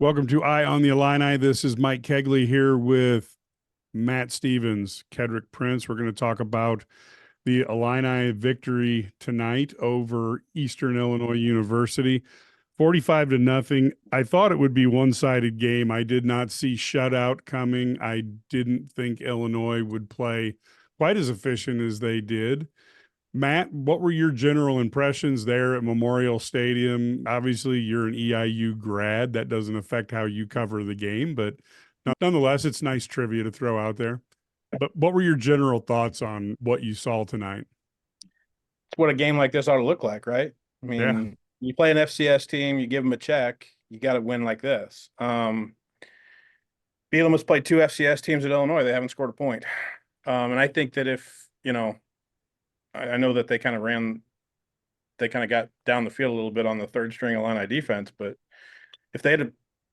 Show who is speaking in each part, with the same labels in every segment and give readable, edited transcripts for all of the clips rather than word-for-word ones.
Speaker 1: Welcome to Eye on the Illini. This is Mike Cagley here with Matt Stevens, Kedric Prince. We're going to talk about the Illini victory tonight over Eastern Illinois University, 45 to nothing. I thought it would be one-sided game. I did not see shutout coming. I didn't think Illinois would play quite as efficient as they did. Matt, what were your general impressions there at Memorial Stadium? Obviously, you're an EIU grad. That doesn't affect how you cover the game, but nonetheless, it's nice trivia to throw out there. But what were your general thoughts on what you saw tonight?
Speaker 2: It's what a game like this ought to look like, right? I
Speaker 1: Yeah.
Speaker 2: mean, you play an FCS team, you give them a check, you got to win like this. Bielema has played two FCS teams at Illinois. They haven't scored a point. And I think that if, I know that they kind of got down the field a little bit on the third string Illini defense, but if they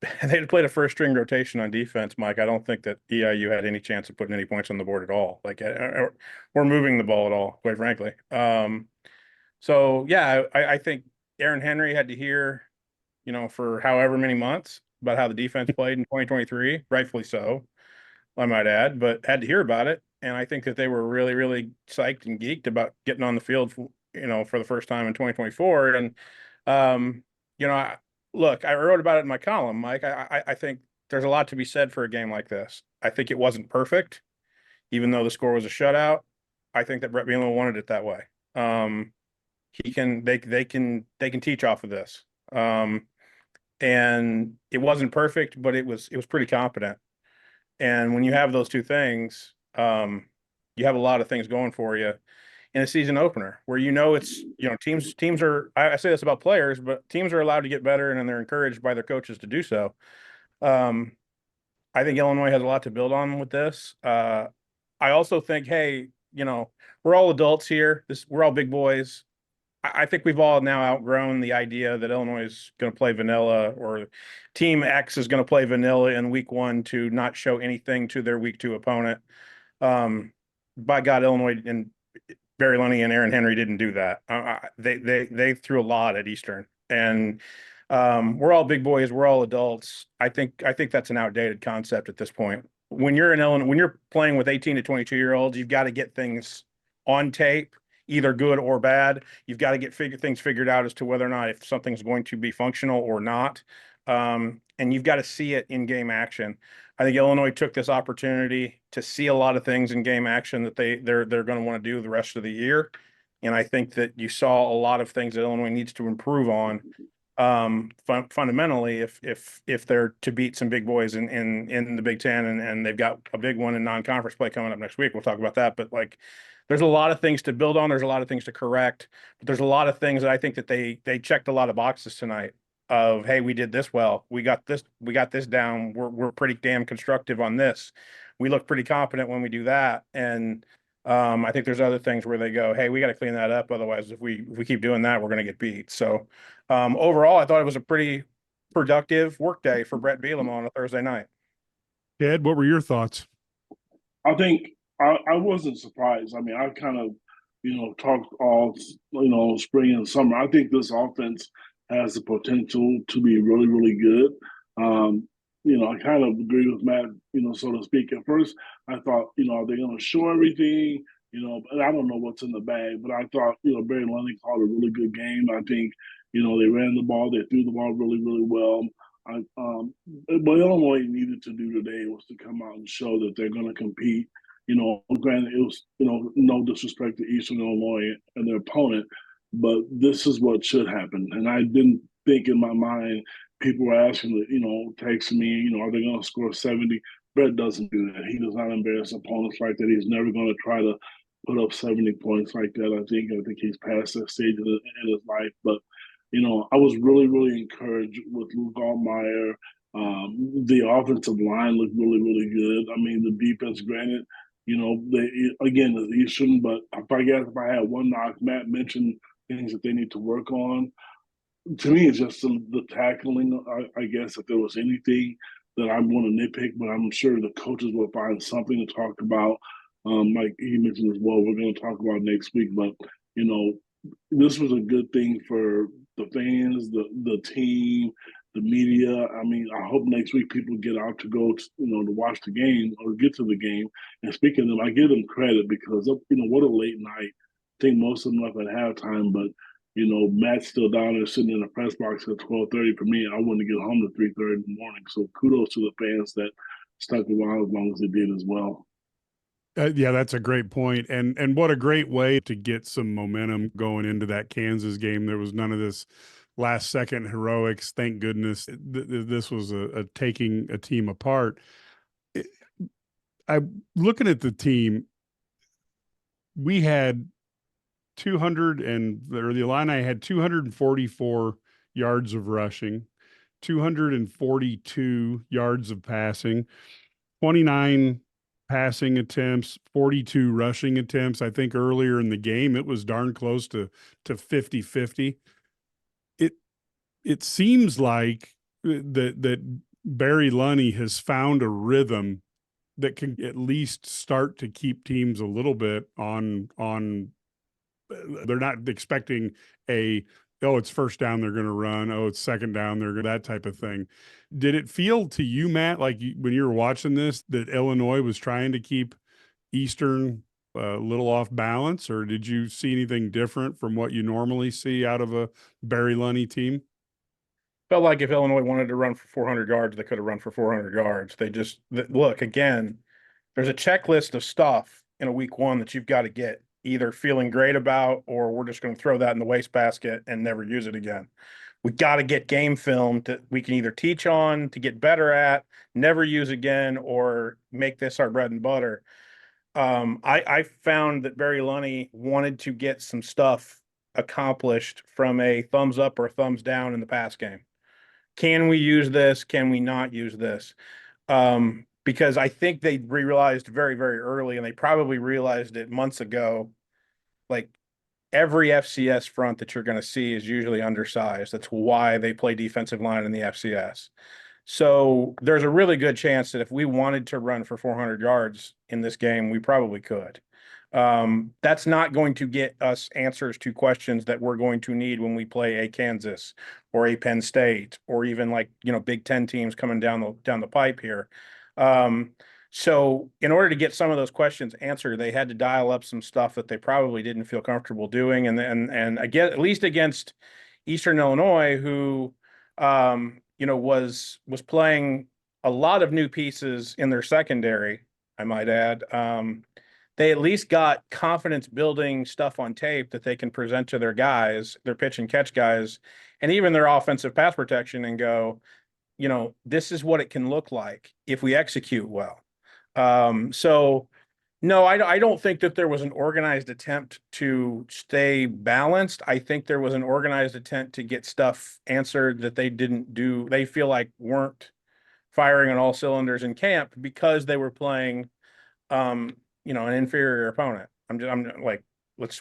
Speaker 2: had played a first string rotation on defense, Mike, I don't think that EIU had any chance of putting any points on the board at all. We're moving the ball at all, quite frankly. So yeah, I think Aaron Henry had to hear, for however many months about how the defense played in 2023, rightfully so, I might add, but had to hear about it. And I think that they were really, really psyched and geeked about getting on the field, for the first time in 2024. And, look, I wrote about it in my column, Mike. I think there's a lot to be said for a game like this. I think it wasn't perfect, even though the score was a shutout. I think that Brett Bielema wanted it that way. They can teach off of this. And it wasn't perfect, but it was pretty competent. And when you have those two things, you have a lot of things going for you in a season opener where it's teams are, I say this about players, but teams are allowed to get better and they're encouraged by their coaches to do so. I think Illinois has a lot to build on with this. I also think, hey, we're all adults here. We're all big boys. I think we've all now outgrown the idea that Illinois is going to play vanilla or Team X is going to play vanilla in week one to not show anything to their week two opponent. By God, Illinois and Barry Lunny and Aaron Henry didn't do that. They threw a lot at Eastern, and we're all big boys. We're all adults. I think that's an outdated concept at this point. When you're in Illinois, when you're playing with 18 to 22-year-olds, you've got to get things on tape, either good or bad. You've got to get things figured out as to whether or not if something's going to be functional or not. And you've got to see it in game action. I think Illinois took this opportunity to see a lot of things in game action that they're going to want to do the rest of the year. And I think that you saw a lot of things that Illinois needs to improve on. Fundamentally, if they're to beat some big boys in the Big Ten, and they've got a big one in non-conference play coming up next week. We'll talk about that. But there's a lot of things to build on. There's a lot of things to correct. But there's a lot of things that I think that they checked a lot of boxes tonight. Of, hey, we did this well. We got this down. We're pretty damn constructive on this. We look pretty confident when we do that. And I think there's other things where they go, hey, we got to clean that up. Otherwise, if we keep doing that, we're going to get beat. So overall, I thought it was a pretty productive work day for Brett Bielema on a Thursday night.
Speaker 1: Ed, what were your thoughts?
Speaker 3: I think I wasn't surprised. I mean, I kind of, talked all, spring and summer. I think this offense has the potential to be really, really good. I kind of agree with Matt, so to speak. At first, I thought, are they going to show everything? But I don't know what's in the bag. But I thought, Barry Lunny called a really good game. I think, they ran the ball, they threw the ball really, really well. What Illinois needed to do today was to come out and show that they're going to compete. Granted, it was, no disrespect to Eastern Illinois and their opponent, but this is what should happen. And I didn't think in my mind, people were asking, texting me, are they going to score 70? Brett doesn't do that. He does not embarrass opponents like that. He's never going to try to put up 70 points like that. I think he's past that stage in his life. But, I was really, really encouraged with Luke Altmaier. The offensive line looked really, really good. I mean, the defense, granted, the Eastern, but if I had one knock, Matt mentioned things that they need to work on. To me, it's just the tackling. I guess if there was anything that I'm going to nitpick, but I'm sure the coaches will find something to talk about. Like he mentioned as well, we're going to talk about next week. But this was a good thing for the fans, the team, the media. I mean, I hope next week people get out to go, to watch the game or get to the game. And speaking of them, I give them credit because what a late night. I think most of them left at halftime, but Matt's still down there sitting in the press box at 12:30. For me, I wouldn't get home to 3:30 in the morning. So kudos to the fans that stuck around as long as they did as well.
Speaker 1: Yeah, that's a great point. And what a great way to get some momentum going into that Kansas game. There was none of this last second heroics. Thank goodness this was a taking a team apart. I'm looking at the team. We had the Illini had 244 yards of rushing, 242 yards of passing, 29 passing attempts, 42 rushing attempts. I think earlier in the game, it was darn close to 50-50. It seems like that Barry Lunney has found a rhythm that can at least start to keep teams a little bit on. They're not expecting it's first down, they're going to run. Oh, it's second down, they're that type of thing. Did it feel to you, Matt, like when you were watching this, that Illinois was trying to keep Eastern a little off balance, or did you see anything different from what you normally see out of a Barry Lunney team?
Speaker 2: Felt like if Illinois wanted to run for 400 yards, they could have run for 400 yards. Look, again, there's a checklist of stuff in a week one that you've got to get either feeling great about, or we're just going to throw that in the wastebasket and never use it again. We got to get game film that we can either teach on to get better at, never use again, or make this our bread and butter. I found that Barry Lunney wanted to get some stuff accomplished from a thumbs up or thumbs down in the pass game. Can we use this? Can we not use this? Because I think they realized very, very early, and they probably realized it months ago, like every FCS front that you're going to see is usually undersized. That's why they play defensive line in the FCS. So there's a really good chance that if we wanted to run for 400 yards in this game, we probably could. That's not going to get us answers to questions that we're going to need when we play a Kansas or a Penn State, or even Big Ten teams coming down the pipe here. So in order to get some of those questions answered, they had to dial up some stuff that they probably didn't feel comfortable doing. And again, at least against Eastern Illinois, who, was playing a lot of new pieces in their secondary, I might add. They at least got confidence building stuff on tape that they can present to their guys, their pitch and catch guys, and even their offensive pass protection, and go, this is what it can look like if we execute well. So no, I don't think that there was an organized attempt to stay balanced. I think there was an organized attempt to get stuff answered that they didn't do. They feel like weren't firing on all cylinders in camp because they were playing, an inferior opponent. I'm like,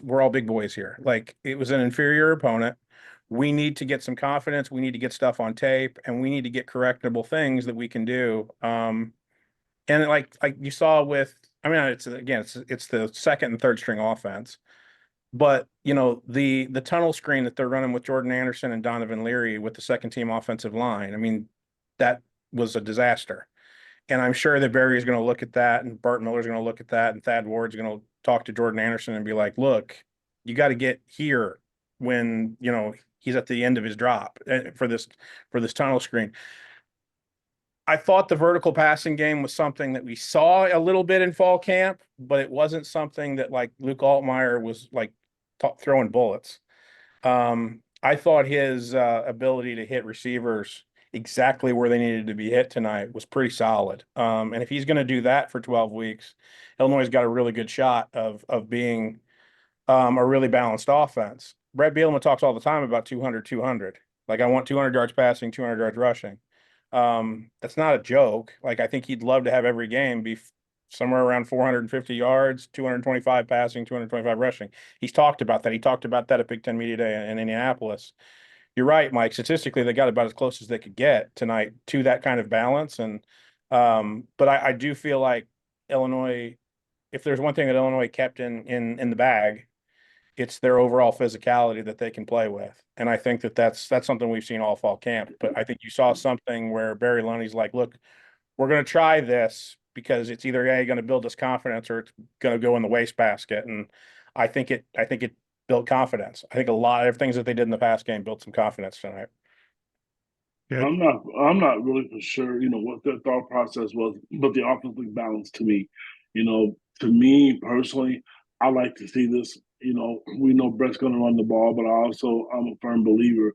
Speaker 2: we're all big boys here. Like, it was an inferior opponent. We need to get some confidence. We need to get stuff on tape, and we need to get correctable things that we can do. And like you saw with, it's the second and third string offense, but the tunnel screen that they're running with Jordan Anderson and Donovan Leary with the second team offensive line, that was a disaster. And I'm sure that Barry is going to look at that, and Bart Miller's going to look at that, and Thad Ward's going to talk to Jordan Anderson and be like, look, you got to get here when, he's at the end of his drop for this tunnel screen. I thought the vertical passing game was something that we saw a little bit in fall camp, but it wasn't something that like Luke Altmaier was like throwing bullets. I thought his ability to hit receivers exactly where they needed to be hit tonight was pretty solid. And if he's going to do that for 12 weeks, Illinois has got a really good shot of being a really balanced offense. Brett Bielema talks all the time about 200. Like, I want 200 yards passing, 200 yards rushing. That's not a joke. Like, I think he'd love to have every game be somewhere around 450 yards, 225 passing, 225 rushing. He's talked about that. He talked about that at Big Ten Media Day in Indianapolis. You're right, Mike. Statistically, they got about as close as they could get tonight to that kind of balance. And but I do feel like Illinois, if there's one thing that Illinois kept in the bag, It's their overall physicality that they can play with. And I think that that's something we've seen all fall camp. But I think you saw something where Barry Lundy's like, look, we're going to try this because it's either going to build us confidence or it's going to go in the wastebasket. And I think it built confidence. I think a lot of things that they did in the past game built some confidence tonight.
Speaker 1: Yeah.
Speaker 3: I'm not really for sure, what their thought process was, but the offensive balance to me, to me personally, I like to see this. We know Brett's going to run the ball, but I'm a firm believer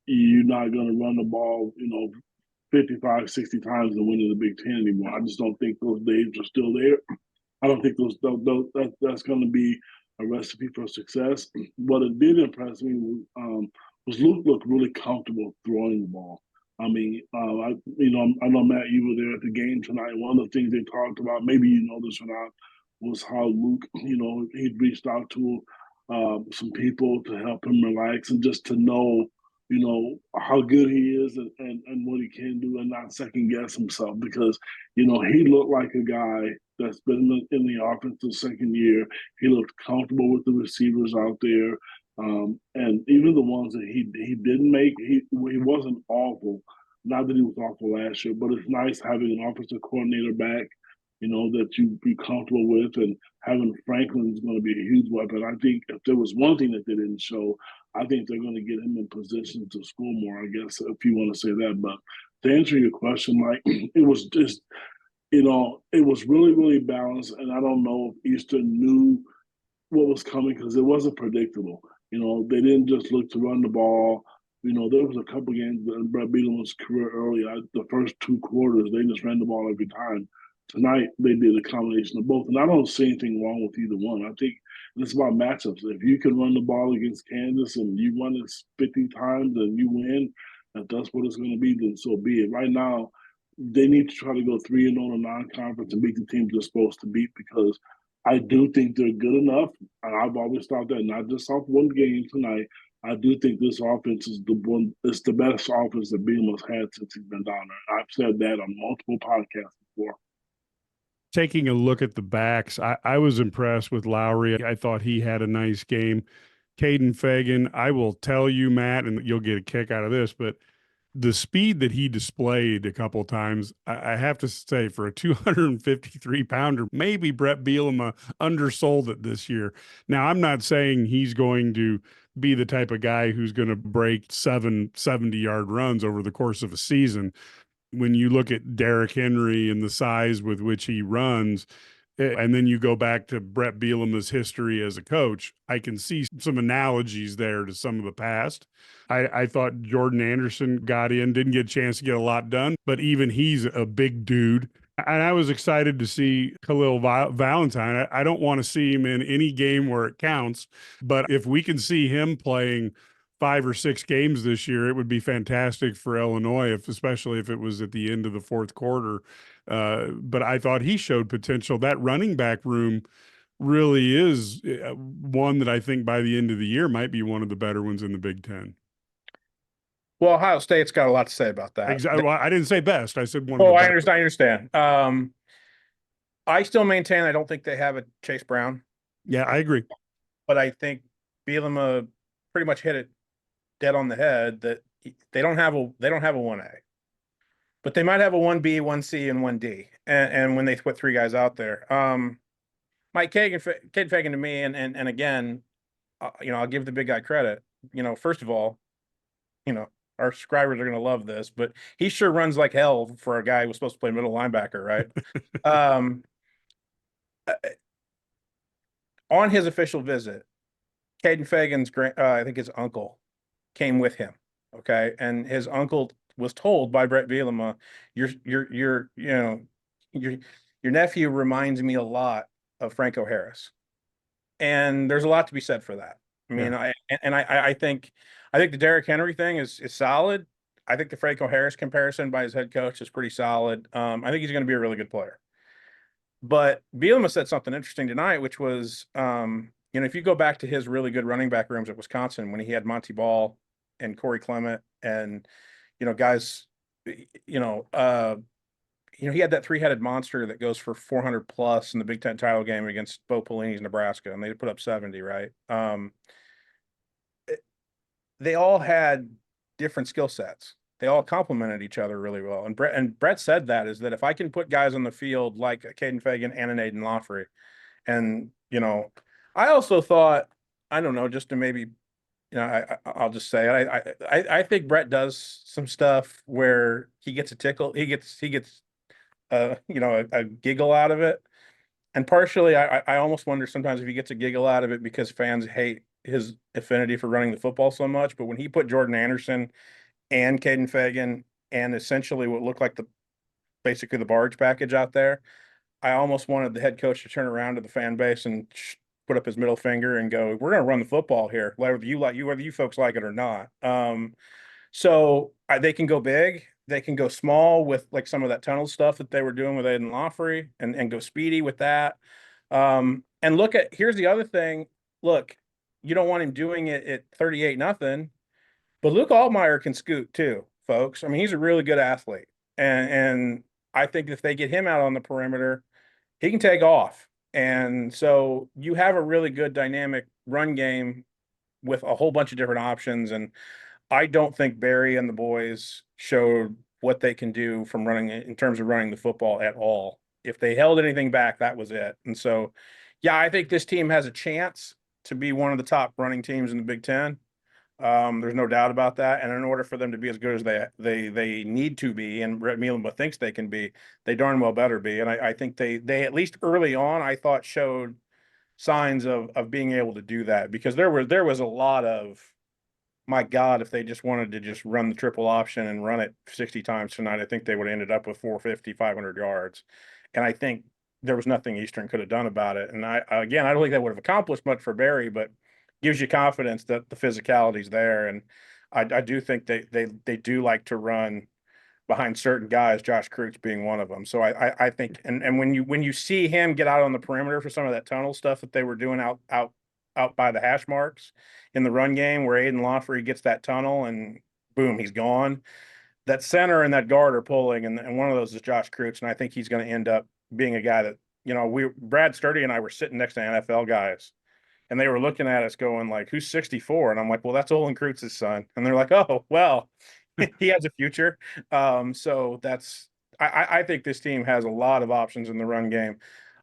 Speaker 3: you're not going to run the ball, 55, 60 times and win in the Big Ten anymore. I just don't think those days are still there. I don't think that's going to be a recipe for success. What it did impress me was Luke looked really comfortable throwing the ball. I mean, I know Matt, you were there at the game tonight. One of the things they talked about, maybe you know this or not, was how Luke, he'd reached out to some people to help him relax and just to know, how good he is and what he can do and not second guess himself because, he looked like a guy that's been in the offensive second year. He looked comfortable with the receivers out there. And even the ones that he didn't make, he wasn't awful. Not that he was awful last year, but it's nice having an offensive coordinator back, that you be comfortable with, and having Franklin is going to be a huge weapon. I think if there was one thing that they didn't show, I think they're going to get him in position to score more, I guess, if you want to say that. But to answer your question, Mike, it was just, it was really, really balanced. And I don't know if Eastern knew what was coming because it wasn't predictable. They didn't just look to run the ball. There was a couple games in Brett Bielema's career early. The first two quarters, they just ran the ball every time. Tonight, they did a combination of both. And I don't see anything wrong with either one. I think it's about matchups. If you can run the ball against Kansas and you run it 50 times and you win, if that's what it's going to be, then so be it. Right now, they need to try to go 3-0 in non-conference and beat the teams they're supposed to beat because I do think they're good enough. And I've always thought that, not just off one game tonight. I do think this offense is it's the best offense that Bielema's had since he's been down there. I've said that on multiple podcasts before.
Speaker 1: Taking a look at the backs, I was impressed with Lowry. I thought he had a nice game. Caden Fagan, I will tell you, Matt, and you'll get a kick out of this, but the speed that he displayed a couple of times, I have to say, for a 253-pounder, maybe Brett Bielema undersold it this year. Now, I'm not saying he's going to be the type of guy who's going to break 7 70-yard runs over the course of a season. When you look at Derrick Henry and the size with which he runs, and then you go back to Brett Bielema's history as a coach, I can see some analogies there to some of the past. I thought Jordan Anderson got in, didn't get a chance to get a lot done, but even he's a big dude. And I was excited to see Khalil Valentine. I don't want to see him in any game where it counts, but if we can see him playing 5 or 6 games this year, it would be fantastic for Illinois, especially if it was at the end of the fourth quarter. But I thought he showed potential. That running back room really is one that I think by the end of the year might be one of the better ones in the Big Ten.
Speaker 2: Well, Ohio State's got a lot to say about that.
Speaker 1: Exactly. Well, I didn't say best. I said one.
Speaker 2: Oh,
Speaker 1: of the
Speaker 2: I
Speaker 1: better.
Speaker 2: understand. I still maintain I don't think they have a Chase Brown.
Speaker 1: Yeah, I agree.
Speaker 2: But I think Bielema pretty much hit it dead on the head that they don't have a 1A, but they might have a 1B, 1C, and 1D. And when they put 3 guys out there, Mike Caden Fagan to me, and again, I'll give the big guy credit. First of all, our subscribers are going to love this, but he sure runs like hell for a guy who was supposed to play middle linebacker, right? On his official visit, Caden Fagan's I think his uncle came with him. Okay. And his uncle was told by Brett Bielema, your nephew reminds me a lot of Franco Harris. And there's a lot to be said for that. I mean, yeah. I think the Derrick Henry thing is solid. I think the Franco Harris comparison by his head coach is pretty solid. I think he's going to be a really good player. But Bielema said something interesting tonight, which was, if you go back to his really good running back rooms at Wisconsin when he had Monty Ball and Corey Clement and, guys, he had that three-headed monster that goes for 400 plus in the Big Ten title game against Bo Pelini's Nebraska, and they put up 70, right? They all had different skill sets. They all complemented each other really well. And Brett said that is that if I can put guys on the field like Caden Fagan and an Aiden Lawfrey, and I also thought, I don't know, just to maybe, I'll just say I think Brett does some stuff where he gets a tickle, he gets a giggle out of it. And partially, I almost wonder sometimes if he gets a giggle out of it because fans hate his affinity for running the football so much. But when he put Jordan Anderson and Caden Fagan and essentially what looked like basically the barge package out there, I almost wanted the head coach to turn around to the fan base and put up his middle finger and go, "We're going to run the football here, whether you folks like it or not." So they can go big, they can go small with like some of that tunnel stuff that they were doing with Aiden Lawfrey, and go speedy with that. And here's the other thing. Look, you don't want him doing it at 38-0, but Luke Altmaier can scoot too, folks. I mean, he's a really good athlete, and I think if they get him out on the perimeter, he can take off. And so you have a really good dynamic run game with a whole bunch of different options. And I don't think Barry and the boys showed what they can do from running in terms of running the football at all. If they held anything back, that was it. And so, yeah, I think this team has a chance to be one of the top running teams in the Big Ten. There's no doubt about that. And in order for them to be as good as they need to be, and Brett Bielema thinks they can be, they darn well better be. And I think they at least early on, I thought showed signs of being able to do that, because there was a lot of, my God, if they just wanted to just run the triple option and run it 60 times tonight, I think they would have ended up with 450, 500 yards. And I think there was nothing Eastern could have done about it. And I don't think that would have accomplished much for Barry, but gives you confidence that the physicality's there. And I do think they do like to run behind certain guys, Josh Kreutz being one of them. So I think, and when you see him get out on the perimeter for some of that tunnel stuff that they were doing out by the hash marks in the run game, where Aiden Lawfrey gets that tunnel and boom, he's gone. That center and that guard are pulling, and one of those is Josh Kreutz, and I think he's going to end up being a guy that, Brad Sturdy and I were sitting next to NFL guys, and they were looking at us going like, "Who's 64?" And I'm like, "Well, that's Olin Kreutz's son." And they're like, "Oh, well, he has a future." So I think this team has a lot of options in the run game,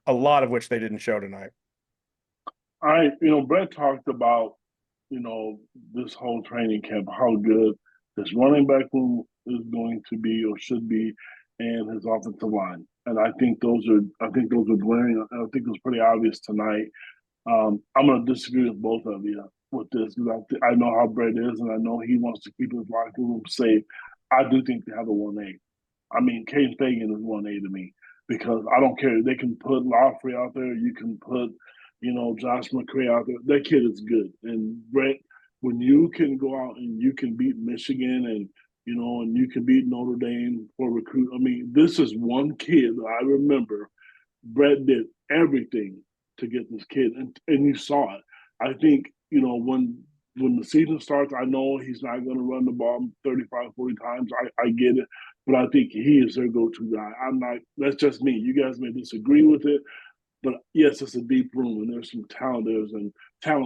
Speaker 2: a lot of which they didn't show tonight.
Speaker 3: Brett talked about, this whole training camp, how good his running back room is going to be or should be, and his offensive line. And I think those are glaring. I think it was pretty obvious tonight. I'm going to disagree with both of you with this, because I know how Brett is, and I know he wants to keep his locker room safe. I do think they have a 1A. I mean, Caden Fagan is 1A to me, because I don't care. They can put Lawfrey out there. You can put, Josh McCray out there. That kid is good. And Brett, when you can go out and you can beat Michigan and you can beat Notre Dame for recruit. I mean, this is one kid that I remember Brett did everything to get this kid, and you saw it. I think, when the season starts, I know he's not going to run the ball 35, 40 times. I get it, but I think he is their go-to guy. That's just me. You guys may disagree with it, but yes, it's a deep room, and there's some talent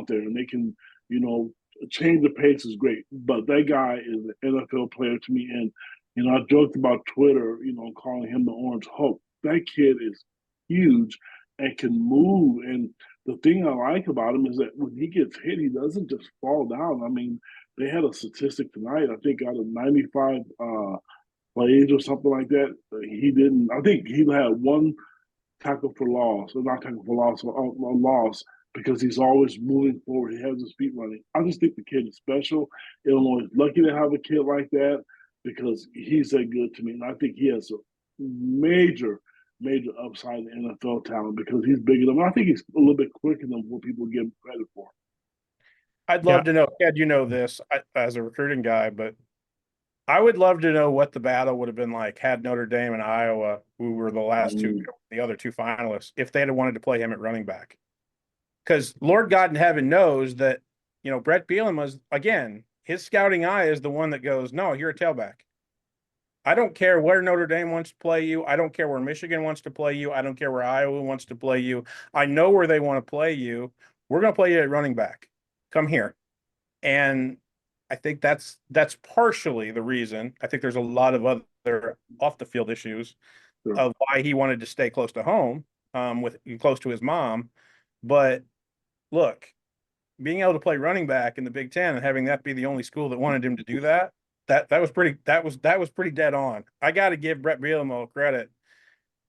Speaker 3: there, and they can, change the pace is great. But that guy is an NFL player to me, and I joked about Twitter, calling him the Orange Hulk. That kid is huge and can move. And the thing I like about him is that when he gets hit, he doesn't just fall down. I mean, they had a statistic tonight, I think out of 95 plays or something like that, he didn't. I think he had one tackle for loss, or not tackle for loss, or a loss, because he's always moving forward. He has his feet running. I just think the kid is special. Illinois is lucky to have a kid like that, because he's that good to me. And I think he has a major upside in NFL talent, because he's bigger than him. I think he's a little bit quicker than what people give him credit for.
Speaker 2: I'd love to know, Ed, this as a recruiting guy, but I would love to know what the battle would have been like had Notre Dame and Iowa, who were the last the other two finalists, if they had wanted to play him at running back. Because Lord God in heaven knows that, Brett Bielema's, again, his scouting eye is the one that goes, "No, you're a tailback." I don't care where Notre Dame wants to play you. I don't care where Michigan wants to play you. I don't care where Iowa wants to play you. I know where they want to play you. We're going to play you at running back. Come here. And I think that's partially the reason. I think there's a lot of other off the field issues of why he wanted to stay close to home, with close to his mom. But look, being able to play running back in the Big Ten and having that be the only school that wanted him to do that, that was pretty dead on. I got to give Brett Bielema credit.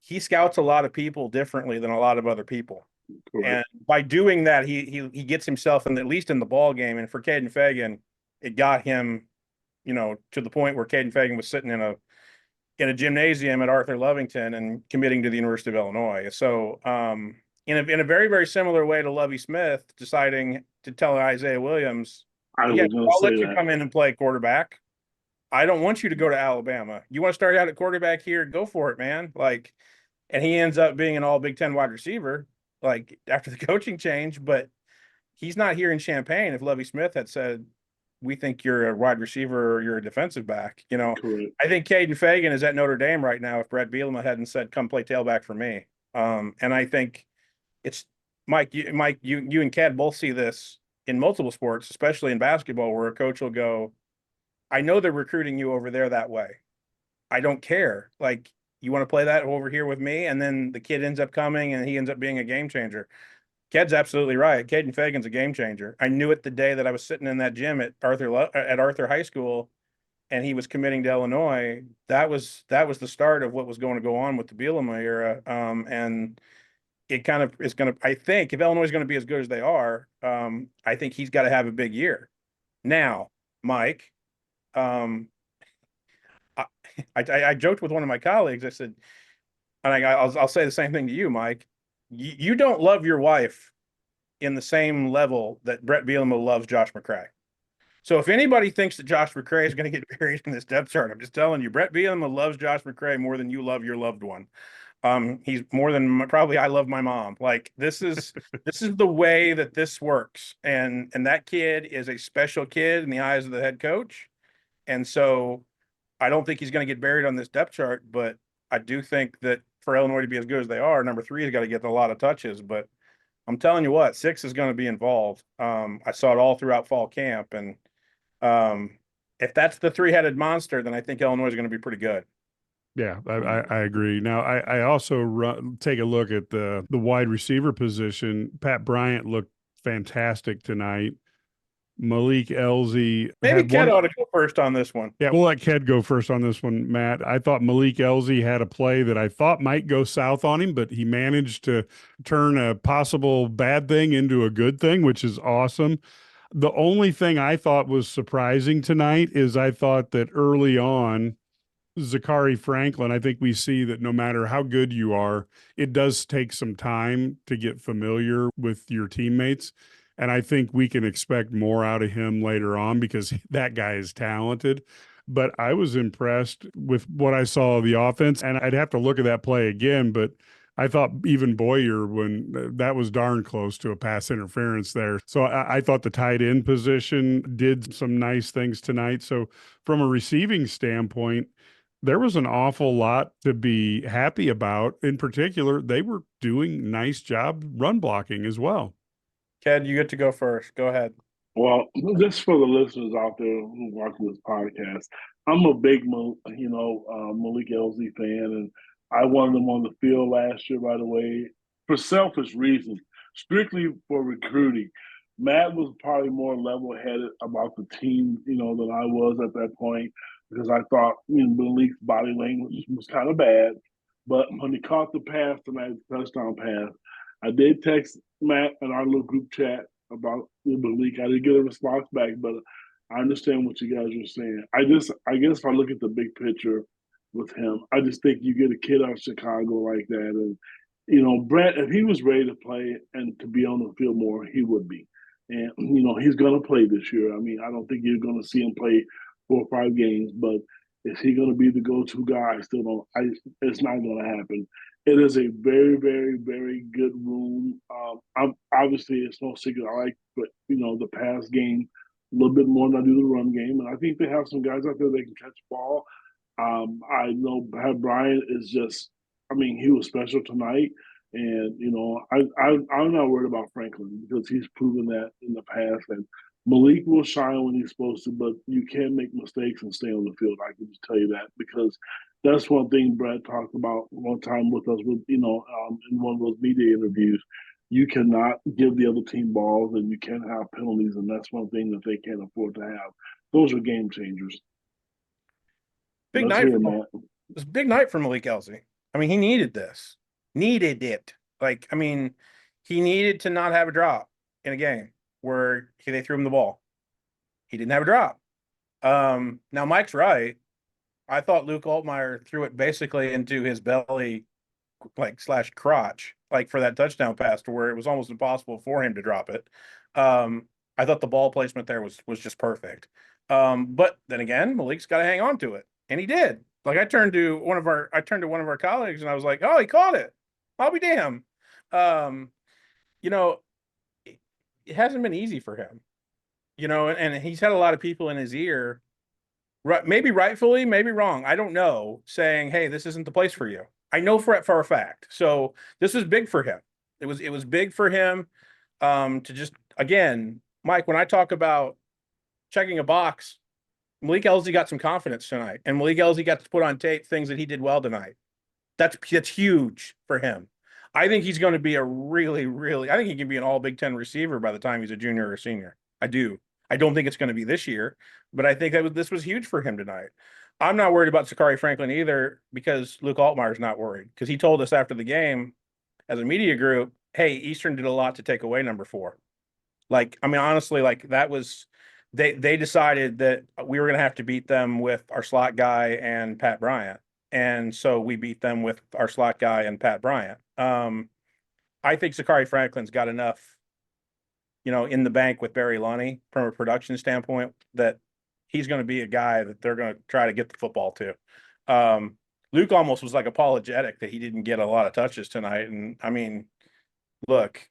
Speaker 2: He scouts a lot of people differently than a lot of other people.
Speaker 3: Correct.
Speaker 2: And by doing that, he gets himself in, at least in the ball game. And for Caden Fagan, it got him, to the point where Caden Fagan was sitting in a gymnasium at Arthur Lovington and committing to the University of Illinois. So in a very, very similar way to Lovie Smith deciding to tell Isaiah Williams, I'll let you come in and play quarterback. I don't want you to go to Alabama. You want to start out at quarterback here? Go for it, man. And he ends up being an all Big Ten wide receiver, after the coaching change, but he's not here in Champaign. If Lovie Smith had said, we think you're a wide receiver or you're a defensive back,
Speaker 3: Correct.
Speaker 2: I think Caden Fagan is at Notre Dame right now if Brett Bielema hadn't said, come play tailback for me. And I think it's Mike, you and Ked both see this in multiple sports, especially in basketball, where a coach will go, I know they're recruiting you over there that way. I don't care. You want to play that over here with me? And then the kid ends up coming and he ends up being a game changer. Ked's absolutely right. Caden Fagan's a game changer. I knew it the day that I was sitting in that gym at Arthur High School and he was committing to Illinois. That was the start of what was going to go on with the Bielema era. And it kind of is going to, I think if Illinois is going to be as good as they are, I think he's got to have a big year. Now, Mike, I joked with one of my colleagues. I said, and I'll say the same thing to you, Mike. You don't love your wife in the same level that Brett Bielema loves Josh McCray. So if anybody thinks that Josh McCray is going to get buried in this depth chart, I'm just telling you, Brett Bielema loves Josh McCray more than you love your loved one. He's more than probably I love my mom. This is the way that this works, and that kid is a special kid in the eyes of the head coach, and so I don't think he's going to get buried on this depth chart, but I do think that for Illinois to be as good as they are, number 3 has got to get a lot of touches. But I'm telling you what, 6 is going to be involved. I saw it all throughout fall camp, and if that's the 3-headed monster, then I think Illinois is going to be pretty good.
Speaker 1: Yeah, I agree. Now, I also take a look at the wide receiver position. Pat Bryant looked fantastic tonight. Malik Elzy.
Speaker 2: Maybe Ked ought to go first on this one.
Speaker 1: Yeah, we'll let Ked go first on this one, Matt. I thought Malik Elzy had a play that I thought might go south on him, but he managed to turn a possible bad thing into a good thing, which is awesome. The only thing I thought was surprising tonight is I thought that early on, Zachary Franklin, I think we see that no matter how good you are, it does take some time to get familiar with your teammates. And I think we can expect more out of him later on because that guy is talented. But I was impressed with what I saw of the offense. And I'd have to look at that play again. But I thought even Boyer, when that was darn close to a pass interference there. So I thought the tight end position did some nice things tonight. So from a receiving standpoint, there was an awful lot to be happy about. In particular, they were doing nice job run blocking as well.
Speaker 2: Ked, you get to go first. Go ahead.
Speaker 3: Well, just for the listeners out there who watch this podcast, I'm a big, Malik Elzy fan, and I wanted him on the field last year, by the way, for selfish reasons, strictly for recruiting. Matt was probably more level-headed about the team, than I was at that point, because I thought Malik's body language was kind of bad. But when he caught the pass tonight, the touchdown pass, I did text Matt in our little group chat about Malik. I didn't get a response back, but I understand what you guys are saying. I guess if I look at the big picture with him, I just think you get a kid out of Chicago like that, and Brett, if he was ready to play and to be on the field more, he would be. And he's going to play this year. I mean, I don't think you're going to see him play 4 or 5 games, but is he going to be the go-to guy? I still don't. It's not going to happen. It is a very, very, very good room. Obviously, it's no secret. I like, the pass game a little bit more than I do the run game, and I think they have some guys out there that can catch the ball. I know Pat Bryant is just, I mean, he was special tonight. And, I'm not worried about Franklin because he's proven that in the past. And Malik will shine when he's supposed to, but you can't make mistakes and stay on the field. I can just tell you that because that's one thing Brad talked about one time with us in one of those media interviews. You cannot give the other team balls and you can't have penalties. And that's one thing that they can't afford to have. Those are game changers.
Speaker 2: Big
Speaker 3: Let's
Speaker 2: night
Speaker 3: hear
Speaker 2: for
Speaker 3: Matt.
Speaker 2: it was a big night for Malik Elsie. I mean, he needed this, needed it. Like, I mean, he needed to not have a drop in a game where they threw him the ball. He didn't have a drop. Now Mike's right. I thought Luke Altmaier threw it basically into his belly, like / crotch, like for that touchdown pass to where it was almost impossible for him to drop it. I thought the ball placement there was just perfect. But then again, Malik's got to hang on to it, and he did. Like I turned to one of our colleagues, and I was like, "Oh, he caught it! I'll be damned." Um, you know, it hasn't been easy for him, and he's had a lot of people in his ear, right? Maybe rightfully, maybe wrong. I don't know, saying, "Hey, this isn't the place for you." I know for a fact. So this is big for him. It was big for him to just again, Mike. When I talk about checking a box, Malik Elsie got some confidence tonight, and Malik Elsie got to put on tape things that he did well tonight. That's huge for him. I think he's going to be a really, really. I think he can be an all Big Ten receiver by the time he's a junior or a senior. I do. I don't think it's going to be this year, but I think this was huge for him tonight. I'm not worried about Sakari Franklin either because Luke Altmaier's not worried because he told us after the game as a media group, "Hey, Eastern did a lot to take away number 4." Like, I mean, honestly, like that was they decided that we were going to have to beat them with our slot guy and Pat Bryant. And so we beat them with our slot guy and Pat Bryant. I think Sakari Franklin's got enough, in the bank with Barry Lunny from a production standpoint that he's going to be a guy that they're going to try to get the football to. Luke almost was like apologetic that he didn't get a lot of touches tonight. And I mean, look,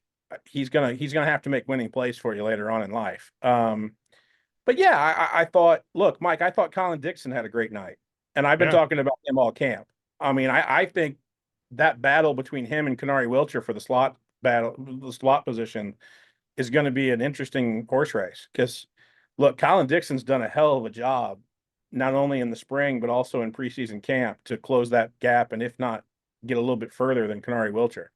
Speaker 2: he's gonna have to make winning plays for you later on in life. But yeah, I thought, look, Mike, I thought Colin Dixon had a great night. And I've been talking about him all camp. I mean, I think that battle between him and Kenari Wilcher for the slot position is going to be an interesting horse race. Because look, Colin Dixon's done a hell of a job, not only in the spring, but also in preseason camp to close that gap. And if not, get a little bit further than Kenari Wilcher.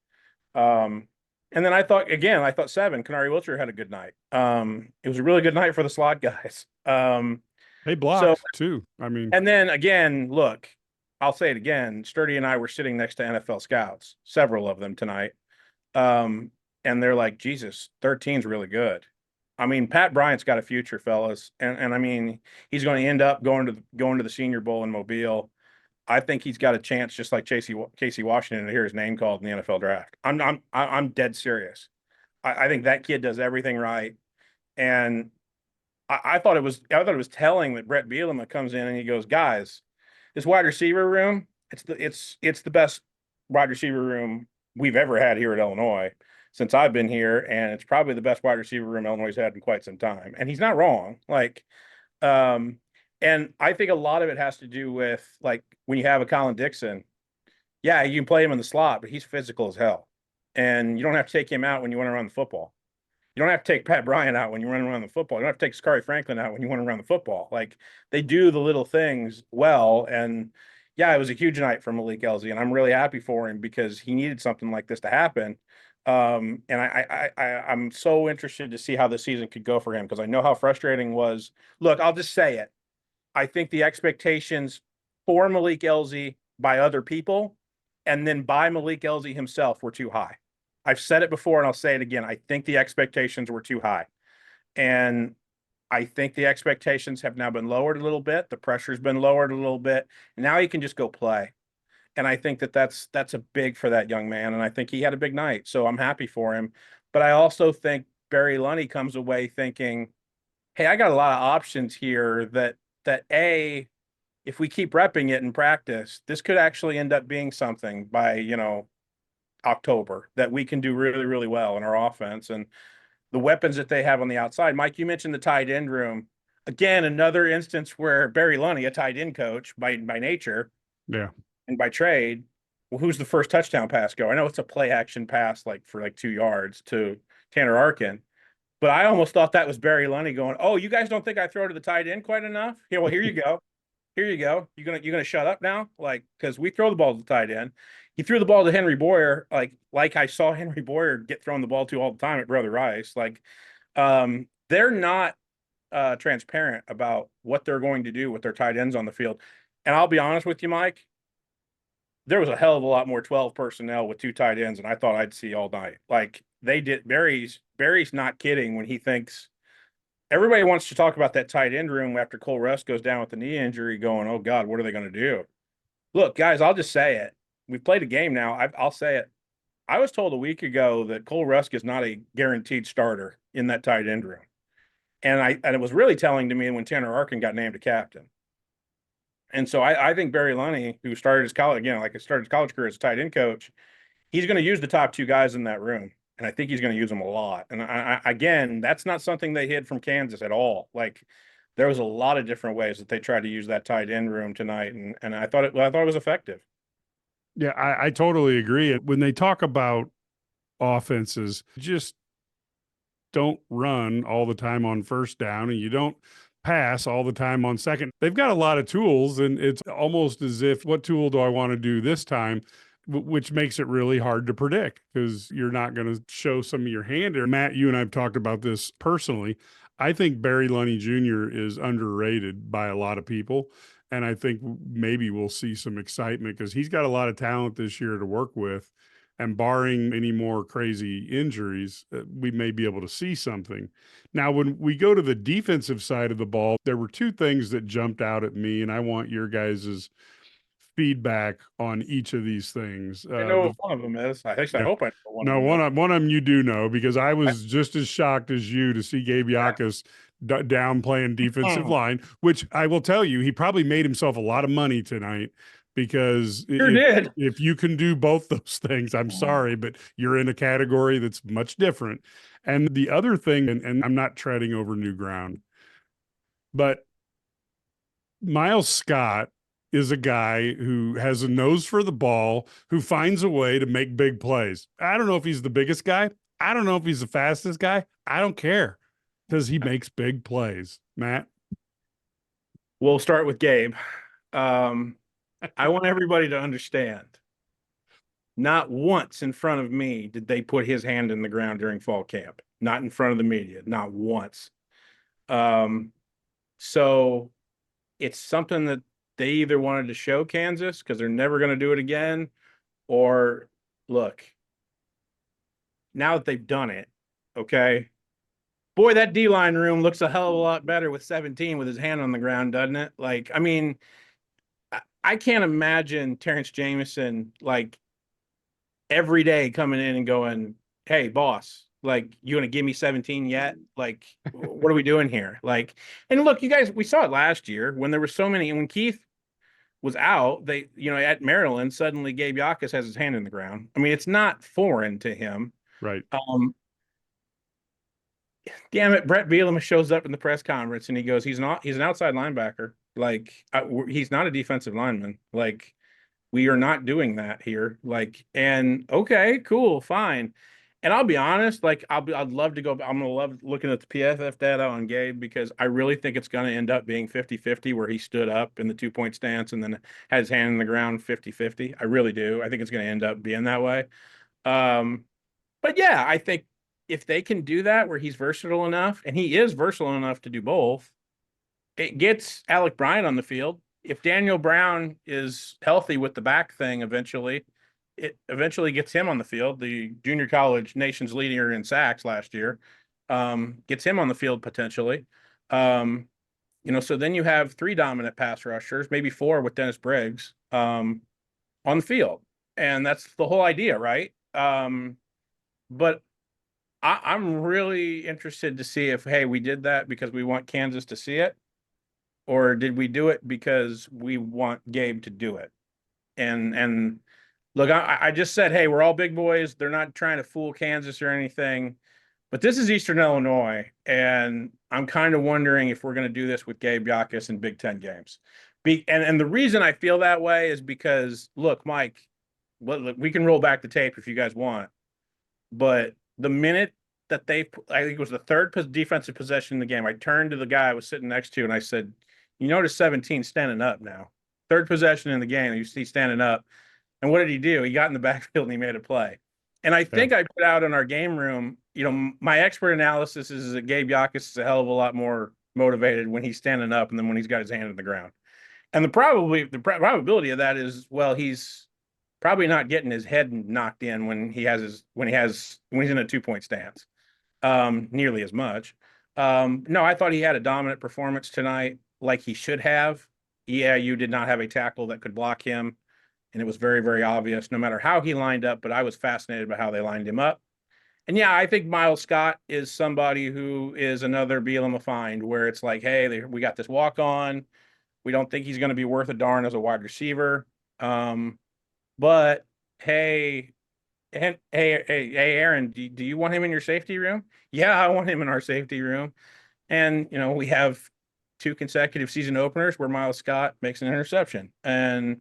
Speaker 2: And then I thought 7, Kenari Wilcher had a good night. It was a really good night for the slot guys.
Speaker 1: They blocked too. I mean,
Speaker 2: and then again, look, I'll say it again. Sturdy and I were sitting next to NFL scouts, several of them tonight. And they're like, Jesus, 13's really good. I mean, Pat Bryant's got a future, fellas. And I mean, he's going to end up going to the Senior Bowl in Mobile. I think he's got a chance, just like Casey Washington, to hear his name called in the NFL draft. I'm dead serious. I think that kid does everything right, and I thought it was telling that Brett Bielema comes in and he goes, guys, this wide receiver room, it's the best wide receiver room we've ever had here at Illinois since I've been here, and it's probably the best wide receiver room Illinois has had in quite some time. And he's not wrong. Like, and I think a lot of it has to do with, like, when you have a Colin Dixon, yeah, you can play him in the slot, but he's physical as hell. And you don't have to take him out when you want to run the football. You don't have to take Pat Bryant out when you run around the football. You don't have to take Sakari Franklin out when you want to run the football. Like, they do the little things well. And yeah, it was a huge night for Malik Elsie, and I'm really happy for him because he needed something like this to happen. And I'm so interested to see how the season could go for him because I know how frustrating it was. Look, I'll just say it. I think the expectations for Malik Elsie by other people and then by Malik Elsie himself were too high. I've said it before and I'll say it again. I think the expectations were too high. And I think the expectations have now been lowered a little bit. The pressure's been lowered a little bit. Now he can just go play. And I think that's a big for that young man. And I think he had a big night. So I'm happy for him. But I also think Barry Lunny comes away thinking, hey, I got a lot of options here that if we keep repping it in practice, this could actually end up being something by, October that we can do really, really well in our offense. And the weapons that they have on the outside. Mike, you mentioned the tight end room. again, another instance where Barry Lunny, a tight end coach by nature
Speaker 1: Yeah.
Speaker 2: and by trade, well, who's the first touchdown pass go? I know it's a play action pass like for like 2 yards to Tanner Arkin, but I almost thought that was Barry Lunny going, "Oh, you guys don't think I throw to the tight end quite enough? Here, well, here you go. Here you go. You're gonna shut up now? Like, because we throw the ball to the tight end. He threw the ball to Henry Boyer, like I saw Henry Boyer get thrown the ball to all the time at Brother Rice. Like, they're not transparent about what they're going to do with their tight ends on the field. And I'll be honest with you, Mike, there was a hell of a lot more 12 personnel with 2 tight ends than I thought I'd see all night. Like they did. Barry's not kidding when he thinks everybody wants to talk about that tight end room after Cole Russ goes down with the knee injury, going, "Oh God, what are they going to do?" Look, guys, I'll just say it. We've played a game now. I'll say it. I was told a week ago that Cole Rusk is not a guaranteed starter in that tight end room. And it was really telling to me when Tanner Arkin got named a captain. And so I think Barry Lunny, who started his college career as a tight end coach, he's going to use the top 2 guys in that room. And I think he's going to use them a lot. And again, that's not something they hid from Kansas at all. Like there was a lot of different ways that they tried to use that tight end room tonight. And I thought it was effective.
Speaker 1: Yeah, I totally agree. When they talk about offenses, just don't run all the time on first down and you don't pass all the time on second. They've got a lot of tools, and it's almost as if, what tool do I want to do this time? Which makes it really hard to predict because you're not going to show some of your hand there. Matt, you and I've talked about this personally. I think Barry Lunny Jr. is underrated by a lot of people. And I think maybe we'll see some excitement because he's got a lot of talent this year to work with. And barring any more crazy injuries, we may be able to see something. Now, when we go to the defensive side of the ball, there were 2 things that jumped out at me, and I want your guys' feedback on each of these things.
Speaker 2: I know what one of them is. I
Speaker 1: Yeah.
Speaker 2: hope I know one
Speaker 1: No,
Speaker 2: of them is.
Speaker 1: one of them you do know, because I was just as shocked as you to see Gabe Yakas down playing defensive line, which I will tell you, he probably made himself a lot of money tonight because
Speaker 2: Sure did.
Speaker 1: if you can do both those things, I'm sorry, but you're in a category that's much different. And the other thing, and I'm not treading over new ground, but Miles Scott is a guy who has a nose for the ball, who finds a way to make big plays. I don't know if he's the biggest guy. I don't know if he's the fastest guy. I don't care because he makes big plays. Matt?
Speaker 2: We'll start with Gabe. I want everybody to understand. Not once in front of me did they put his hand in the ground during fall camp. Not in front of the media. Not once. So it's something that they either wanted to show Kansas because they're never going to do it again, or look, now that they've done it, okay, boy, that D-line room looks a hell of a lot better with 17 with his hand on the ground, doesn't it? Like, I mean, I can't imagine Terrence Jameson like every day coming in and going, "Hey, boss, like, you want to give me 17 yet? Like, what are we doing here?" Like, and look, you guys, we saw it last year when there were so many, and when Keith was out, they, at Maryland, suddenly Gabe Yakas has his hand in the ground. I mean, it's not foreign to him.
Speaker 1: Right.
Speaker 2: Damn it, Brett Bielema shows up in the press conference and he goes, he's an outside linebacker. Like, he's not a defensive lineman. Like, we are not doing that here. Like, and okay, cool, fine. And I'll be honest, like, I'd love to go. I'm gonna love looking at the PFF data on Gabe because I really think it's gonna end up being 50-50 where he stood up in the 2-point stance and then had his hand in the ground 50-50. I really do. I think it's gonna end up being that way. But yeah, I think if they can do that where he's versatile enough, and he is versatile enough to do both, it gets Alec Bryant on the field. If Daniel Brown is healthy with the back thing eventually, it eventually gets him on the field. The junior college nation's leader in sacks last year, gets him on the field potentially. So then you have 3 dominant pass rushers, maybe 4 with Dennis Briggs, on the field. And that's the whole idea, right? But I'm really interested to see if, hey, we did that because we want Kansas to see it, or did we do it because we want Gabe to do it? And look, I just said, hey, we're all big boys. They're not trying to fool Kansas or anything. But this is Eastern Illinois, and I'm kind of wondering if we're going to do this with Gabe Yakas in Big Ten games. And the reason I feel that way is because, look, Mike, we can roll back the tape if you guys want, but the minute that I think it was the third defensive possession in the game, I turned to the guy I was sitting next to and I said, you notice 17 standing up now. Third possession in the game, you see standing up. And what did he do? He got in the backfield and he made a play. And I think I put out in our game room, my expert analysis is that Gabe Yakas is a hell of a lot more motivated when he's standing up and then when he's got his hand in the ground. And the probability of that is, well, he's probably not getting his head knocked in when he's in a 2-point stance, nearly as much. No, I thought he had a dominant performance tonight, like he should have. EIU did not have a tackle that could block him, and it was very, very obvious no matter how he lined up, but I was fascinated by how they lined him up. And yeah, I think Miles Scott is somebody who is another Bielema find, where it's like, hey, we got this walk-on. We don't think he's going to be worth a darn as a wide receiver. But hey, Aaron, do you want him in your safety room? Yeah, I want him in our safety room. And, we have 2 consecutive season openers where Miles Scott makes an interception. And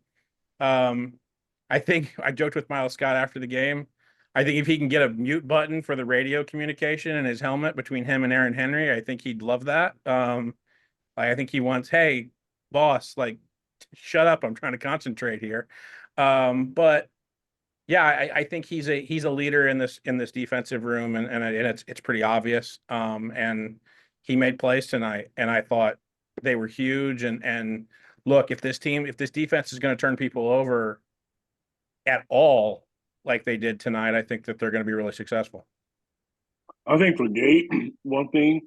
Speaker 2: I think I joked with Miles Scott after the game. I think if he can get a mute button for the radio communication in his helmet between him and Aaron Henry, I think he'd love that. I think he wants, hey, boss, like, shut up. I'm trying to concentrate here. But yeah, I think he's a leader in this defensive room, and it's pretty obvious. And he made plays tonight, and I thought they were huge. And look, if this defense is going to turn people over at all like they did tonight, I think that they're going to be really successful.
Speaker 3: I think for Gabe, one thing,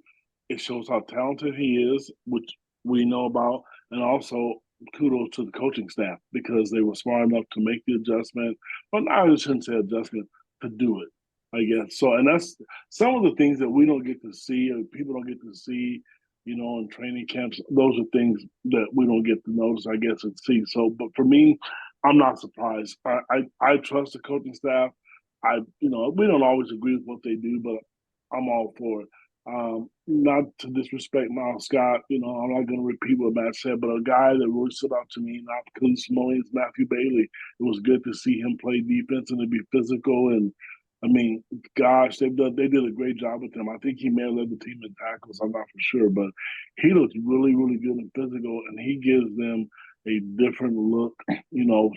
Speaker 3: it shows how talented he is, which we know about, and also kudos to the coaching staff because they were smart enough to make the adjustment. Well, I shouldn't say adjustment, to do it, I guess. So, and that's some of the things that we don't get to see, or people don't get to see, in training camps. Those are things that we don't get to notice, I guess, and see. So, but for me, I'm not surprised. I trust the coaching staff. We don't always agree with what they do, but I'm all for it. Not to disrespect Miles Scott, I'm not going to repeat what Matt said, but a guy that really stood out to me, not because he's Samoan, is Matthew Bailey. It was good to see him play defense and to be physical. And I mean, gosh, they did a great job with him. I think he may have led the team in tackles. I'm not for sure, but he looks really, really good and physical, and he gives them a different look,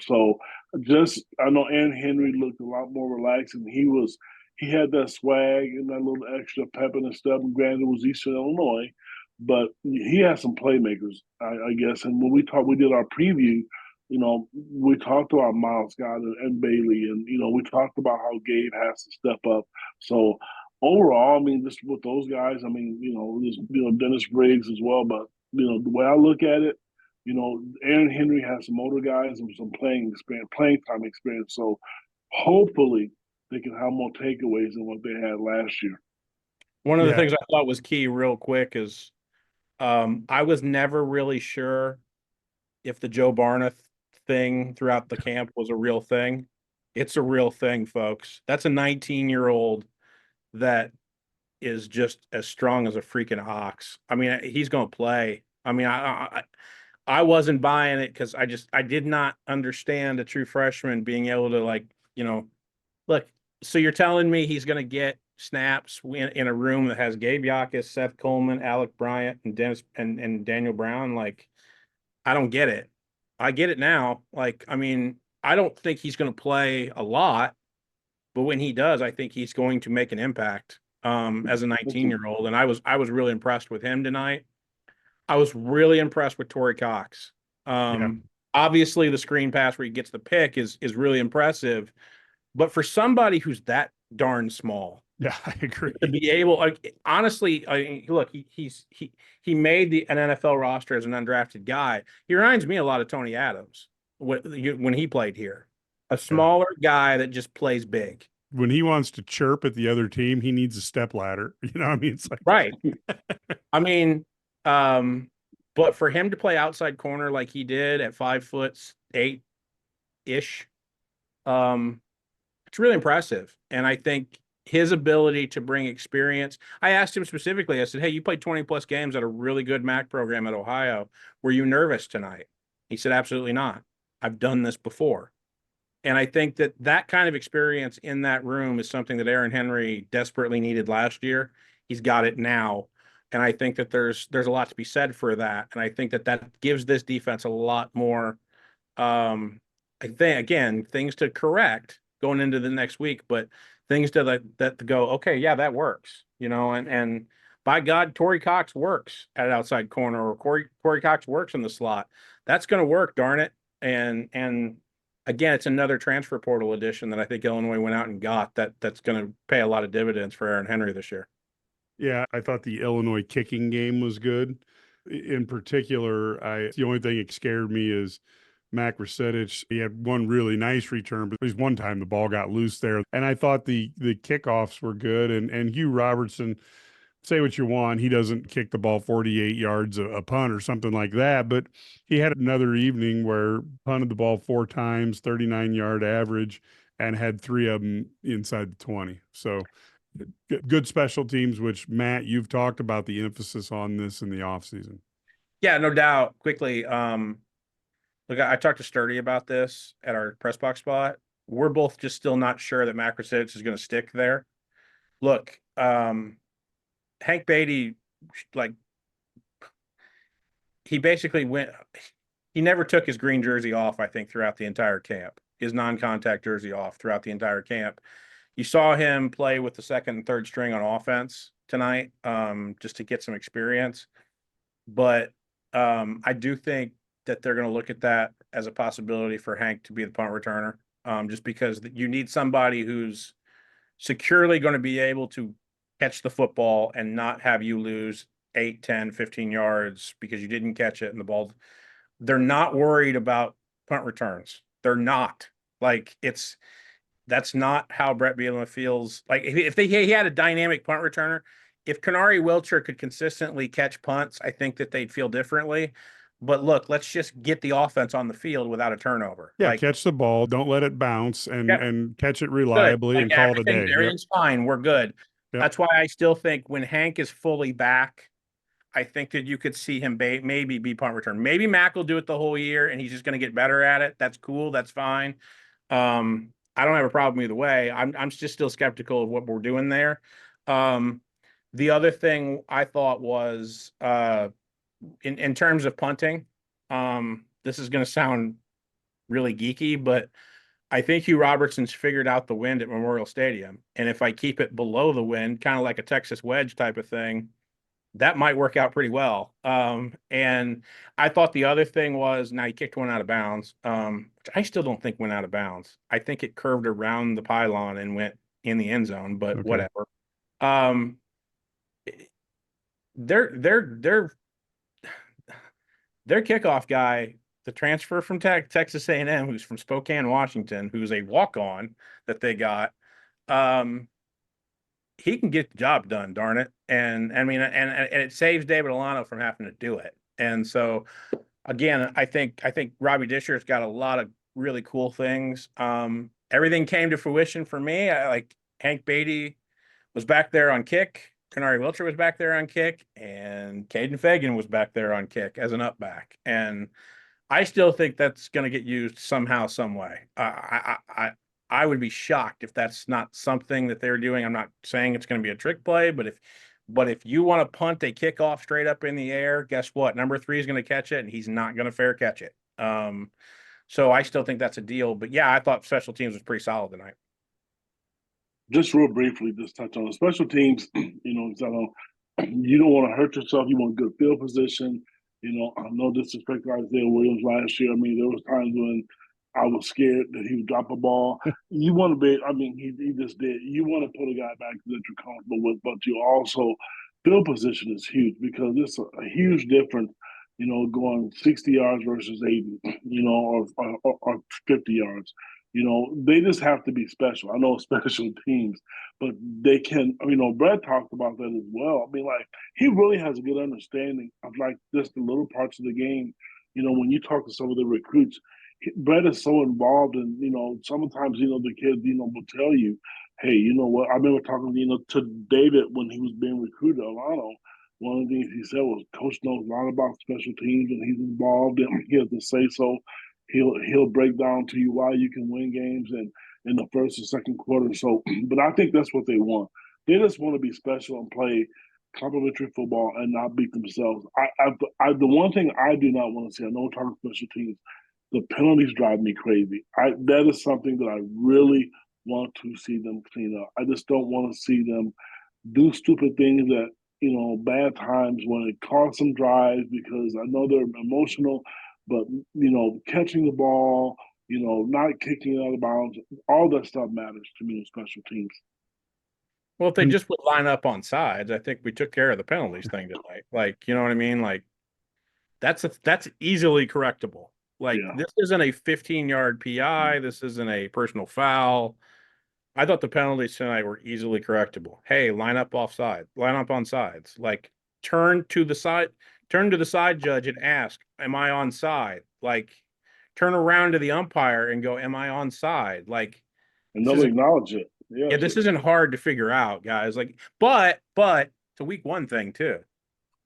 Speaker 3: So I know Aaron Henry looked a lot more relaxed, and he had that swag and that little extra pep in his step. And granted, it was Eastern Illinois, but he had some playmakers, I guess. And when we did our preview, we talked about Miles Scott and Bailey, and we talked about how Gabe has to step up. So overall, I mean, just with those guys, I mean, Dennis Briggs as well. But the way I look at it, Aaron Henry has some older guys and some playing time experience. So hopefully they can have more takeaways than what they had last year.
Speaker 2: One of the things I thought was key real quick is I was never really sure if the Joe Barnett thing throughout the camp was a real thing. It's a real thing, folks. That's a 19-year-old that is just as strong as a freaking ox. I mean, he's going to play. I mean, I wasn't buying it because I did not understand a true freshman being able to look. So you're telling me he's going to get snaps in a room that has Gabe Yakas, Seth Coleman, Alec Bryant, and Dennis and Daniel Brown? Like, I don't get it. I get it now. Like, I mean, I don't think he's going to play a lot, but when he does, I think he's going to make an impact as a 19-year-old. And I was really impressed with him tonight. I was really impressed with Torrey Cox. Obviously, the screen pass where he gets the pick is really impressive. But for somebody who's that darn small,
Speaker 1: yeah, I agree.
Speaker 2: To be able, honestly, look, he made an NFL roster as an undrafted guy. He reminds me a lot of Tony Adams when he played here. A smaller guy that just plays big.
Speaker 1: When he wants to chirp at the other team, he needs a step ladder. I mean, it's like
Speaker 2: right. I mean, but for him to play outside corner like he did at 5'8" ish, it's really impressive. And I think his ability to bring experience. I asked him specifically, I said, hey, you played 20 plus games at a really good MAC program at Ohio. Were you nervous tonight? He said, absolutely not. I've done this before. And I think that that kind of experience in that room is something that Aaron Henry desperately needed last year. He's got it now. And I think that there's a lot to be said for that. And I think that that gives this defense a lot more, I think, again, things to correct going into the next week, but things that to go, okay, yeah, that works, and by God, Torrey Cox works at an outside corner, or Torrey Cox works in the slot. That's going to work, darn it. And again, it's another transfer portal addition that I think Illinois went out and got that's going to pay a lot of dividends for Aaron Henry this year.
Speaker 1: Yeah, I thought the Illinois kicking game was good. In particular, the only thing that scared me is Mac Rasitic. He had one really nice return, but at least one time the ball got loose there. And I thought the kickoffs were good. And Hugh Robertson, say what you want, he doesn't kick the ball 48 yards a punt or something like that, but he had another evening where punted the ball 4 times, 39-yard average, and had 3 of them inside the 20. So good special teams, which, Matt, you've talked about the emphasis on this in the offseason.
Speaker 2: Yeah, no doubt. Quickly, look, I talked to Sturdy about this at our press box spot. We're both just still not sure that Mac Rasitic is going to stick there. Look, Hank Beatty, like, he basically he never took his green jersey off, I think, throughout the entire camp, his non-contact jersey off throughout the entire camp. You saw him play with the second and third string on offense tonight, just to get some experience. But I do think that they're going to look at that as a possibility for Hank to be the punt returner, just because you need somebody who's securely going to be able to catch the football and not have you lose 8, 10, 15 yards because you didn't catch it and the ball. They're not worried about punt returns. They're not. Like, that's not how Brett Bielema feels. Like, if he had a dynamic punt returner, if Kenari Wilcher could consistently catch punts, I think that they'd feel differently. But look, let's just get the offense on the field without a turnover.
Speaker 1: Yeah, catch the ball, don't let it bounce, and catch it reliably,
Speaker 2: like,
Speaker 1: and call it a day.
Speaker 2: Everything's fine. We're good.
Speaker 1: Yep.
Speaker 2: That's why I still think when Hank is fully back, I think that you could see him maybe be punt return. Maybe Mac will do it the whole year, and he's just going to get better at it. That's cool. That's fine. I don't have a problem either way. I'm just still skeptical of what we're doing there. The other thing I thought was in terms of punting, this is going to sound really geeky, but I think Hugh Robertson's figured out the wind at Memorial Stadium. And if I keep it below the wind, kind of like a Texas wedge type of thing, that might work out pretty well. And I thought the other thing was, now he kicked one out of bounds, which I still don't think went out of bounds. I think it curved around the pylon and went in the end zone, but okay, whatever. Their kickoff guy, the transfer from Texas A&M, who's from Spokane, Washington, who's a walk-on that they got, he can get the job done, darn it. And I mean, and it saves David Alano from having to do it. And so, again, I think Robbie Disher's got a lot of really cool things. Everything came to fruition for me. Like, Hank Beatty was back there on kick. Kenari Wilcher was back there on kick, and Caden Fagan was back there on kick as an up back. And I still think that's going to get used somehow, some way. I would be shocked if that's not something that they're doing. I'm not saying it's going to be a trick play, but if you want to punt a kickoff straight up in the air, guess what? Number 3 is going to catch it, and he's not going to fair catch it. So I still think that's a deal. But yeah, I thought special teams was pretty solid tonight.
Speaker 3: Just real briefly, just touch on the special teams. You don't want to hurt yourself. You want good field position. I know disrespect to Isaiah Williams last year. I mean, there was times when I was scared that he would drop a ball. You want to be, I mean, he just did. You want to put a guy back that you're comfortable with, but you also, field position is huge because it's a huge difference, going 60 yards versus 80, or 50 yards. They just have to be special. I know special teams, but they can, Brett talked about that as well. I mean, like, he really has a good understanding of, like, just the little parts of the game. When you talk to some of the recruits, Brett is so involved, and sometimes the kids will tell you, hey, you know what? I remember talking, to David when he was being recruited, Alano. One of the things he said was, Coach knows a lot about special teams, and he's involved, and he has to say so. He'll break down to you why you can win games and in the first and second quarter. So, but I think that's what they want. They just want to be special and play complimentary football and not beat themselves. The one thing I do not want to see, I know we're talking special teams, the penalties drive me crazy. That is something that I really want to see them clean up. I just don't want to see them do stupid things that, bad times when it costs them drives because I know they're emotional, but catching the ball, not kicking it out of bounds, all that stuff matters to me in special teams.
Speaker 2: Well, if they just would line up on sides, I think we took care of the penalties thing tonight. Like, you know what I mean? Like, that's easily correctable. Like,
Speaker 3: Yeah.
Speaker 2: this isn't a 15-yard PI. This isn't a personal foul. I thought the penalties tonight were easily correctable. Hey, line up offside, line up on sides. Like, turn to the side judge and ask, am I on side? Like, turn around to the umpire and go, am I on side? Like,
Speaker 3: And they'll acknowledge it.
Speaker 2: yeah, this isn't hard to figure out, guys. Like, but it's a week one thing too.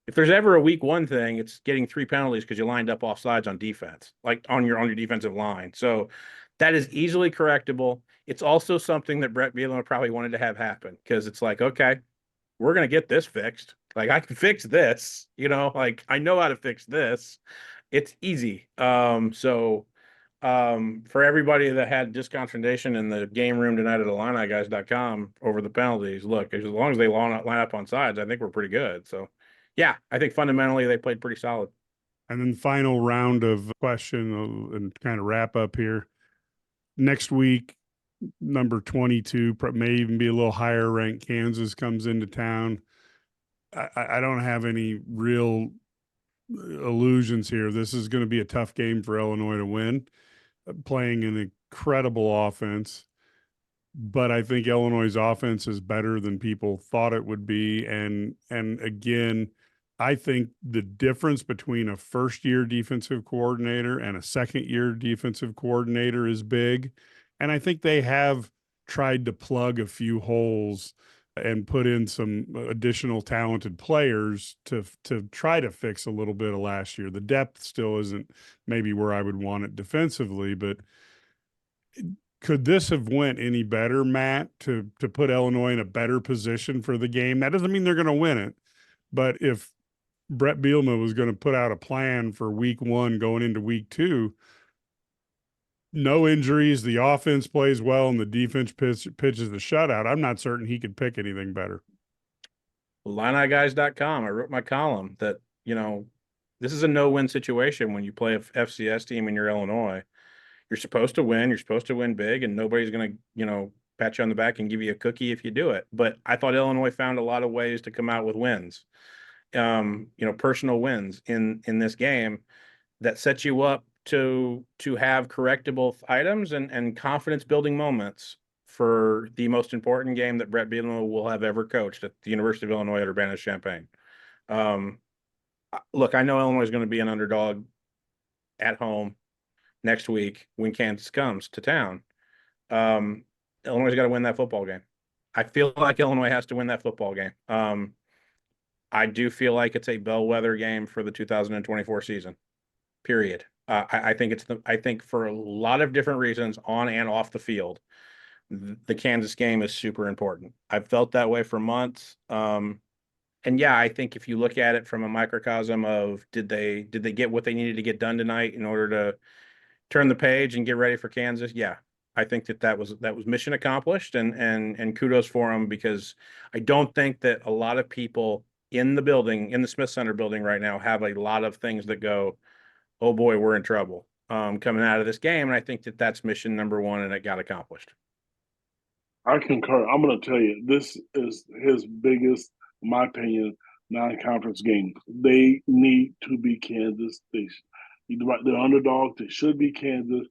Speaker 2: If there's ever a week one thing, it's getting 3 penalties because you lined up offsides on defense, like on your defensive line. So that is easily correctable. It's also something that Brett Bielema probably wanted to have happen because it's like, okay, we're gonna get this fixed. Like, I can fix this, like I know how to fix this. It's easy. For everybody that had disconfirmation in the game room tonight at IlliniGuys.com over the penalties, look, as long as they line up on sides, I think we're pretty good. So, yeah, I think fundamentally they played pretty solid.
Speaker 1: And then final round of question and kind of wrap up here. Next week, number 22, may even be a little higher ranked Kansas comes into town. I don't have any real illusions here. This is going to be a tough game for Illinois to win, playing an incredible offense. But I think Illinois' offense is better than people thought it would be. And again, I think the difference between a first-year defensive coordinator and a second-year defensive coordinator is big. And I think they have tried to plug a few holes and put in some additional talented players to try to fix a little bit of last year. The depth still isn't maybe where I would want it defensively, but could this have went any better, Matt, to put Illinois in a better position for the game? That doesn't mean they're going to win it, but if Brett Bielema was going to put out a plan for week one going into week two, no injuries, the offense plays well, and the defense pitches the shutout, I'm not certain he could pick anything better.
Speaker 2: IlliniGuys.com, I wrote my column that, this is a no-win situation when you play a FCS team in your Illinois. You're supposed to win. You're supposed to win big, and nobody's going to, pat you on the back and give you a cookie if you do it. But I thought Illinois found a lot of ways to come out with wins, personal wins in this game that set you up to have correctable items and confidence building moments for the most important game that Brett Bielema will have ever coached at the University of Illinois at Urbana-Champaign. Look, I know Illinois is going to be an underdog at home next week when Kansas comes to town. Illinois got to win that football game. I feel like Illinois has to win that football game. I do feel like it's a bellwether game for the 2024 season. Period. I think for a lot of different reasons on and off the field, the Kansas game is super important. I've felt that way for months. And yeah, I think if you look at it from a microcosm of did they get what they needed to get done tonight in order to turn the page and get ready for Kansas? Yeah, I think that was mission accomplished, and kudos for them, because I don't think that a lot of people in the Smith Center building right now have a lot of things that go, oh boy, we're in trouble coming out of this game. And I think that's mission number one, and it got accomplished.
Speaker 3: I concur. I'm going to tell you, this is his biggest, in my opinion, non-conference game. They need to be Kansas. They're underdogs. They should be Kansas.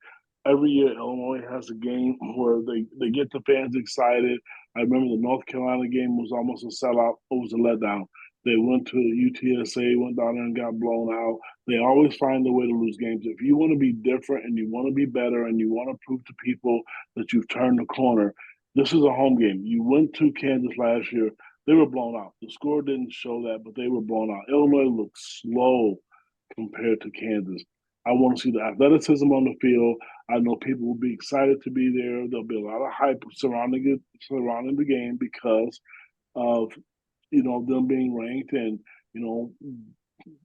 Speaker 3: Every year, Illinois has a game where they get the fans excited. I remember the North Carolina game was almost a sellout. It was a letdown. They went to UTSA, went down there and got blown out. They always find a way to lose games. If you want to be different and you want to be better and you want to prove to people that you've turned the corner, This is a home game. You went to Kansas last year. They were blown out. The score didn't show that, but they were blown out. Illinois looked slow compared to Kansas. I want to see the athleticism on the field. I know people will be excited to be there. There'll be a lot of hype surrounding the game because of them being ranked and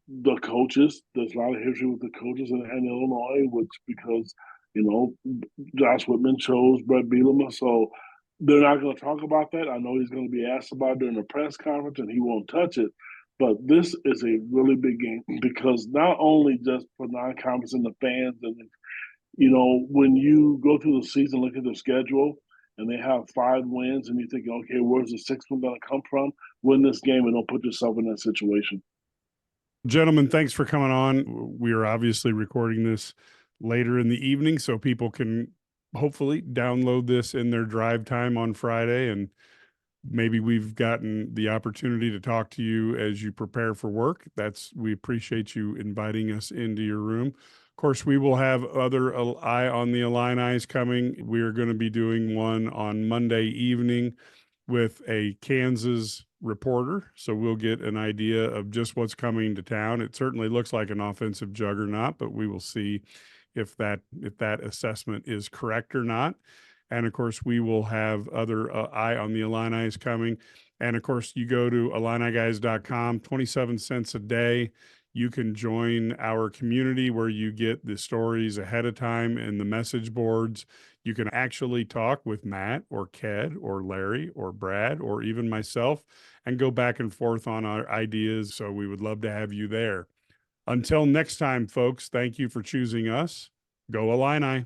Speaker 3: the coaches. There's a lot of history with the coaches in Illinois, which because Josh Whitman chose Brett Bielema, so they're not going to talk about that. I know he's going to be asked about it during a press conference, and he won't touch it. But this is a really big game because not only just for non-conference and the fans, and when you go through the season, look at their schedule, and they have 5 wins, and you think, okay, where's the 6th one going to come from? Win this game and don't put yourself in that situation.
Speaker 1: Gentlemen, thanks for coming on. We are obviously recording this later in the evening so people can hopefully download this in their drive time on Friday, and maybe we've gotten the opportunity to talk to you as you prepare for work. We appreciate you inviting us into your room. Of course, we will have other Eye on the Illini's coming. We are going to be doing one on Monday evening with a Kansas reporter, so we'll get an idea of just what's coming to town. It certainly looks like an offensive juggernaut, but we will see if that assessment is correct or not. And of course, we will have other Eye on the Illini's coming. And of course, you go to IlliniGuys.com, 27 cents a day. You can join our community where you get the stories ahead of time in the message boards. You can actually talk with Matt or Ked or Larry or Brad or even myself and go back and forth on our ideas. So we would love to have you there. Until next time, folks, thank you for choosing us. Go Illini.